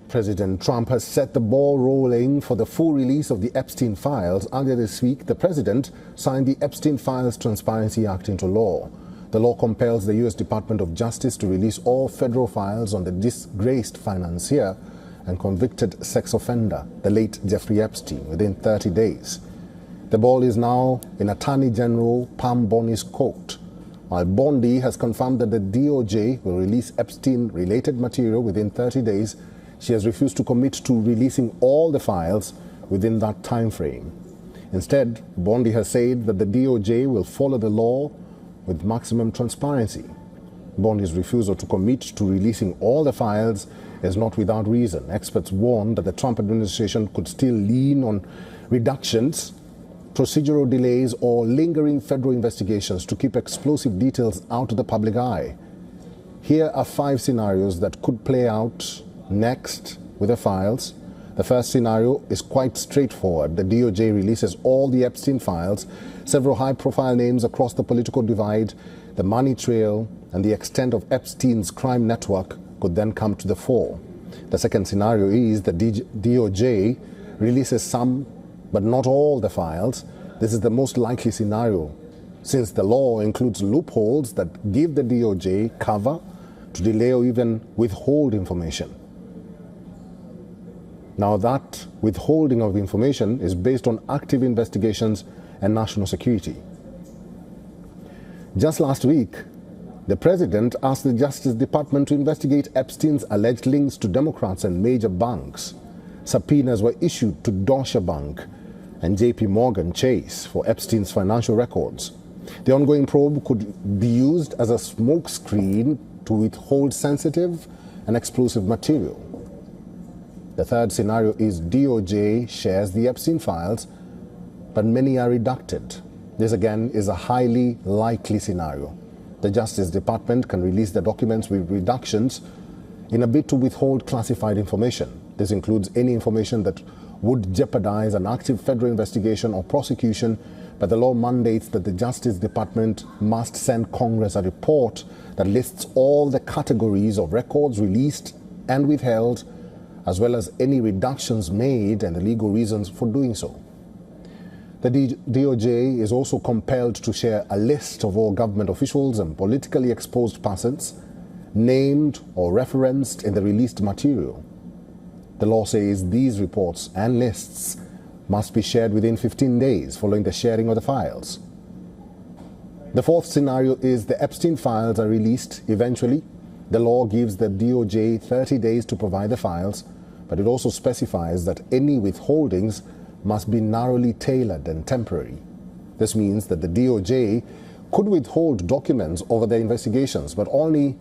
President Trump has set the ball rolling for the full release of the Epstein files. Earlier this week, the president signed the Epstein Files Transparency Act into law. The law compels the U.S. Department of Justice to release all federal files on the disgraced financier and convicted sex offender, the late Jeffrey Epstein, within 30 days. The ball is now in Attorney General Pam Bondi's court, while Bondi has confirmed that the DOJ will release Epstein-related material within 30 days. She has refused to commit to releasing all the files within that time frame. Instead, Bondi has said that the DOJ will follow the law with maximum transparency. Bondi's refusal to commit to releasing all the files is not without reason. Experts warn that the Trump administration could still lean on reductions, procedural delays, or lingering federal investigations to keep explosive details out of the public eye. Here are 5 scenarios that could play out next with the files. The first scenario is quite straightforward. The DOJ releases all the Epstein files. Several high-profile names across the political divide, the money trail, and the extent of Epstein's crime network could then come to the fore. The second scenario is the DOJ releases some, but not all the files. This is the most likely scenario, since the law includes loopholes that give the DOJ cover to delay or even withhold information. Now, that withholding of information is based on active investigations and national security. Just last week, the president asked the Justice Department to investigate Epstein's alleged links to Democrats and major banks. Subpoenas were issued to Deutsche Bank and JP Morgan Chase for Epstein's financial records. The ongoing probe could be used as a smokescreen to withhold sensitive and explosive material. The third scenario is DOJ shares the Epstein files, but many are redacted. This again is a highly likely scenario. The Justice Department can release the documents with reductions in a bid to withhold classified information. This includes any information that would jeopardize an active federal investigation or prosecution, but the law mandates that the Justice Department must send Congress a report that lists all the categories of records released and withheld, as well as any reductions made and the legal reasons for doing so. The DOJ is also compelled to share a list of all government officials and politically exposed persons named or referenced in the released material. The law says these reports and lists must be shared within 15 days following the sharing of the files. The fourth scenario is the Epstein files are released eventually. The law gives the DOJ 30 days to provide the files, but it also specifies that any withholdings must be narrowly tailored and temporary. This means that the DOJ could withhold documents over their investigations, but only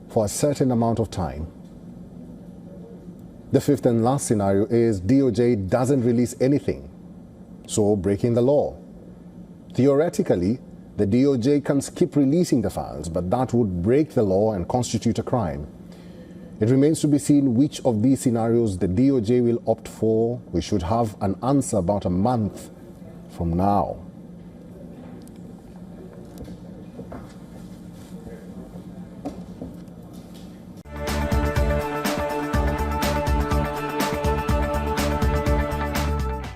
for a certain amount of time. The fifth and last scenario is DOJ doesn't release anything, so breaking the law. Theoretically, the DOJ can skip releasing the files, but that would break the law and constitute a crime. It remains to be seen which of these scenarios the DOJ will opt for. We should have an answer about a month from now.